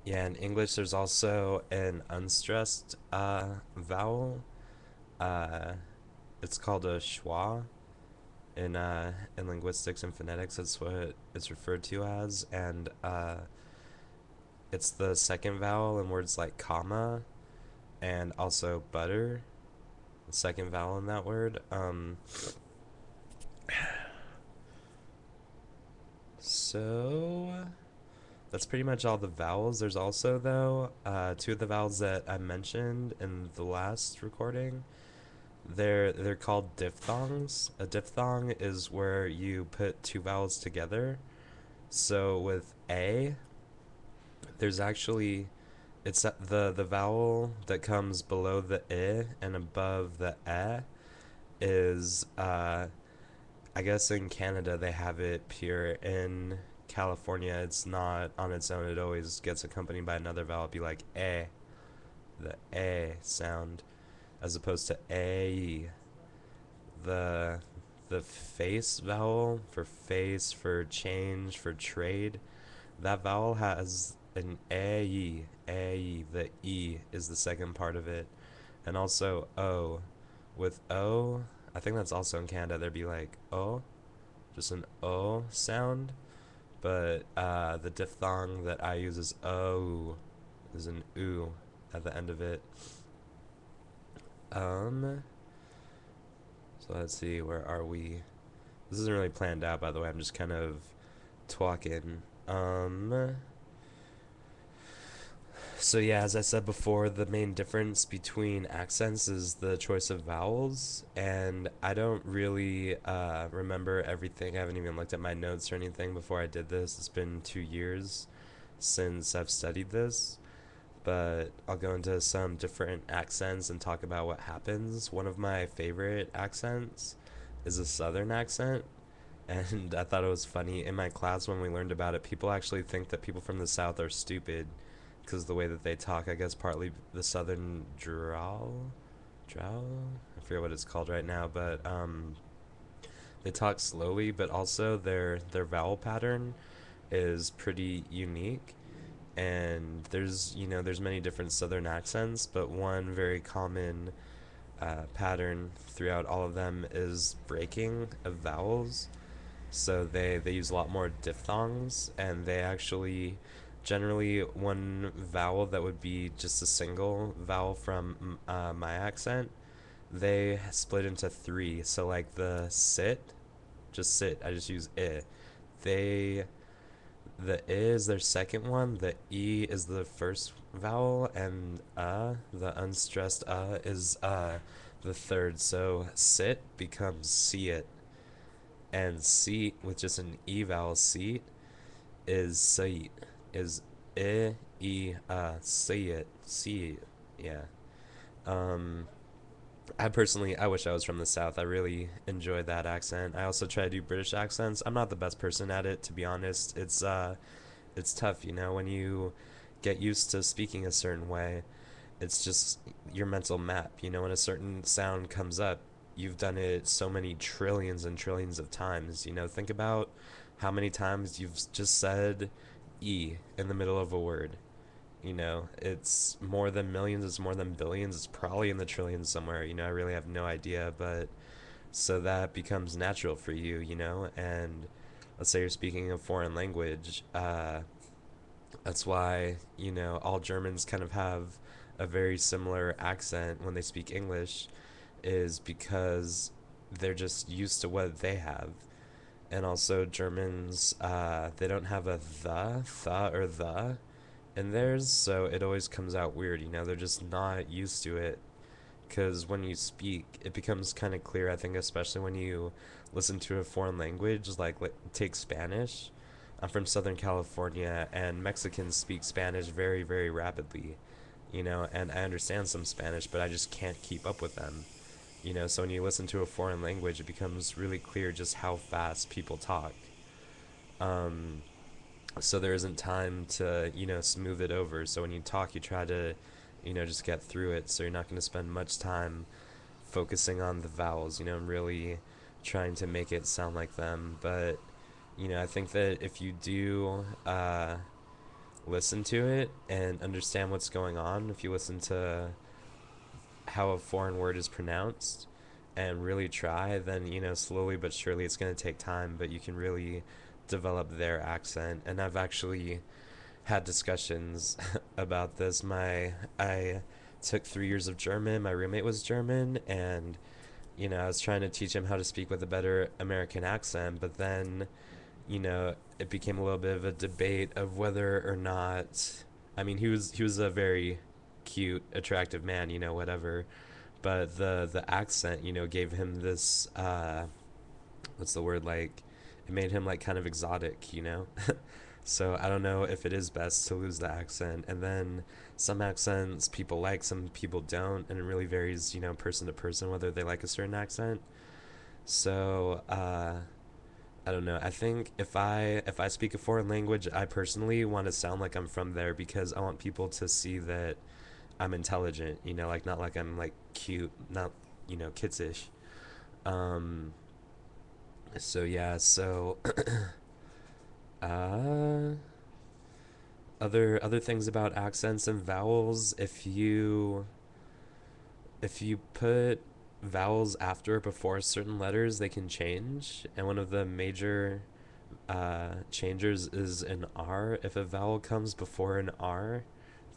Yeah, in English, there's also an unstressed vowel. Uh, it's called a schwa in linguistics and phonetics. That's what it's referred to as, and it's the second vowel in words like comma and also butter. The second vowel in that word. So that's pretty much all the vowels. There's also though two of the vowels that I mentioned in the last recording. They're called diphthongs. A diphthong is where you put two vowels together. So with a, there's actually it's the vowel that comes below the I and above the e is I guess in Canada they have it pure. In California it's not on its own. It always gets accompanied by another vowel. It'd be like the a sound, as opposed to a. The the face vowel for face, for change, for trade, that vowel has an a. The e is the second part of it, and also o. With o, I think that's also in Canada. There'd be like o, just an o sound, but the diphthong that I use is o, is an oo at the end of it. Um, so let's see, where are we? This isn't really planned out, by the way. I'm just kind of talking. So yeah, as I said before, the main difference between accents is the choice of vowels, and I don't really remember everything. I haven't even looked at my notes or anything before I did this. It's been 2 years since I've studied this, but I'll go into some different accents and talk about what happens. One of my favorite accents is a southern accent, and I thought it was funny in my class when we learned about it. People actually think that people from the South are stupid because the way that they talk. I guess partly the Southern drawl. I forget what it's called right now, but they talk slowly, but also their vowel pattern is pretty unique. And there's many different Southern accents, but one very common pattern throughout all of them is breaking of vowels. So they use a lot more diphthongs, and they actually generally one vowel that would be just a single vowel from my accent, they split into three. So like the sit, just sit. I just use I. They the I is their second one. The E is the first vowel, and the unstressed is the third. So sit becomes see it, and seat with just an e vowel, seat, is seat, is see it, see it. Yeah. um I personally, I wish I was from the South. I really enjoyed that accent. I also try to do British accents. I'm not the best person at it, to be honest. It's tough, when you get used to speaking a certain way. It's just your mental map. When a certain sound comes up, you've done it so many trillions and trillions of times. Think about how many times you've just said E in the middle of a word. It's more than millions, it's more than billions, it's probably in the trillions somewhere. I really have no idea, but so that becomes natural for you, and let's say you're speaking a foreign language. That's why, all Germans kind of have a very similar accent when they speak English, is because they're just used to what they have. And also, Germans, they don't have a th or the in theirs, so it always comes out weird, they're just not used to it. Because when you speak, it becomes kind of clear, I think, especially when you listen to a foreign language, like take Spanish. I'm from Southern California, and Mexicans speak Spanish very, very rapidly, and I understand some Spanish, but I just can't keep up with them. So when you listen to a foreign language, it becomes really clear just how fast people talk. Um, so there isn't time to, smooth it over. So when you talk, you try to, just get through it. So you're not going to spend much time focusing on the vowels, and really trying to make it sound like them. But, I think that if you do listen to it and understand what's going on, if you listen to how a foreign word is pronounced and really try, then, slowly but surely it's going to take time, but you can really develop their accent. And I've actually had discussions about this. I took 3 years of German. My roommate was German, and I was trying to teach him how to speak with a better American accent, but then, it became a little bit of a debate of whether or not. I mean, he was a very cute, attractive man, whatever. But the accent, gave him this what's the word, like, it made him like kind of exotic. So I don't know if it is best to lose the accent. And then some accents people like, some people don't, and it really varies, person to person whether they like a certain accent. So I don't know. I think if I speak a foreign language, I personally want to sound like I'm from there because I want people to see that I'm intelligent. Like not like I'm like cute, not kidsish. Um. So yeah. So uh, other things about accents and vowels. If you put vowels after or before certain letters, they can change. And one of the major changers is an R. If a vowel comes before an R,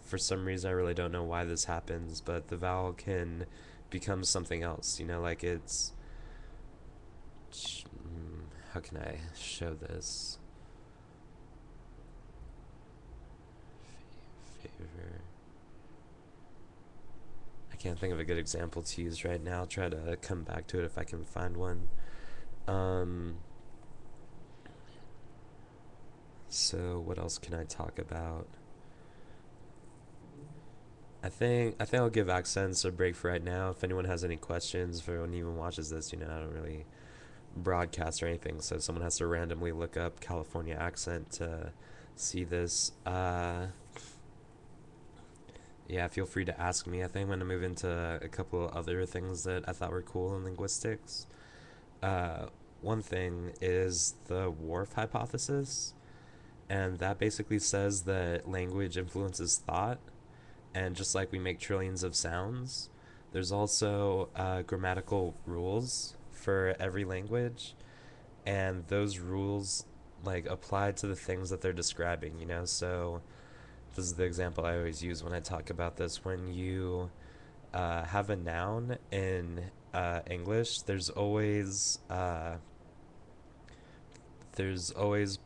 for some reason I really don't know why this happens, but the vowel can become something else. Like it's. How can I show this? Favor. I can't think of a good example to use right now. I'll try to come back to it if I can find one. Um, so what else can I talk about? I think I'll give accents a break for right now. If anyone has any questions, if anyone even watches this, I don't really broadcast or anything, so someone has to randomly look up California accent to see this. Yeah, feel free to ask me. I think I'm gonna move into a couple of other things that I thought were cool in linguistics. Uh, One thing is the Whorf hypothesis, and that basically says that language influences thought, and just like we make trillions of sounds, there's also grammatical rules for every language, and those rules like apply to the things that they're describing. So this is the example I always use when I talk about this. When you have a noun in English, there's always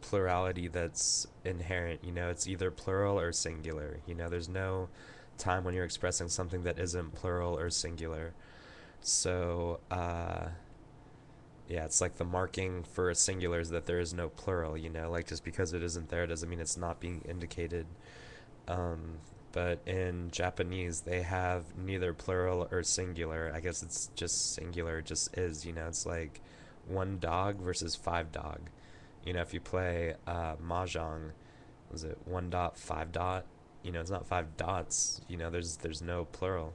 plurality that's inherent. It's either plural or singular. There's no time when you're expressing something that isn't plural or singular. So yeah, it's like the marking for a singular is that there is no plural. Like just because it isn't there doesn't mean it's not being indicated. Um, but in Japanese, they have neither plural or singular. I guess it's just singular, it just is. It's like one dog versus five dog. If you play mahjong, was it one dot five dot? It's not five dots. There's no plural.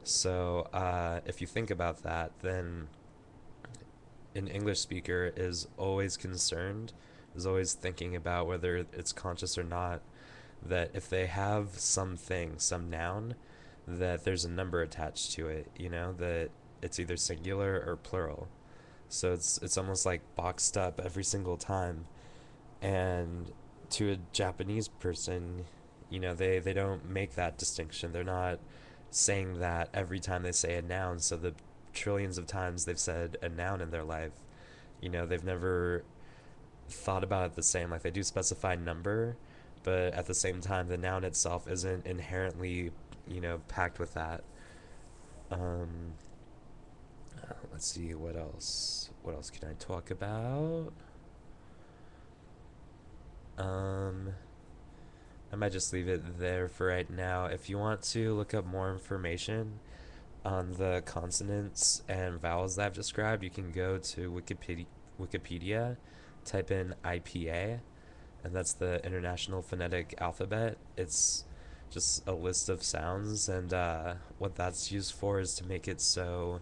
So if you think about that, then an English speaker is always thinking about whether it's conscious or not, that if they have something, some noun, that there's a number attached to it, that it's either singular or plural. So it's almost like boxed up every single time. And to a Japanese person, they don't make that distinction. They're not saying that every time they say a noun. So the trillions of times they've said a noun in their life, they've never thought about it the same. Like they do specify number, but at the same time, the noun itself isn't inherently, packed with that. Um, let's see what else. What else can I talk about? Um, I might just leave it there for right now. If you want to look up more information on the consonants and vowels that I've described, you can go to Wikipedia, type in IPA, and that's the International Phonetic Alphabet. It's just a list of sounds, and what that's used for is to make it so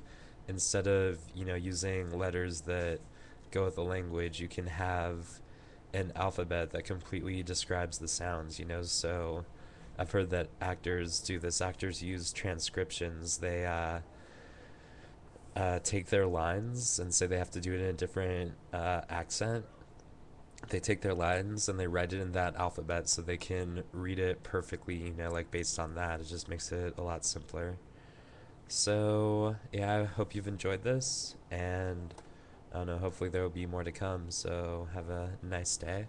instead of using letters that go with the language, you can have an alphabet that completely describes the sounds, you know? So I've heard that actors do this. Actors use transcriptions. They take their lines and say they have to do it in a different accent. They take their lines and they write it in that alphabet so they can read it perfectly, you know, like based on that. It just makes it a lot simpler. So, yeah, I hope you've enjoyed this, and I don't know, hopefully there will be more to come. So, have a nice day.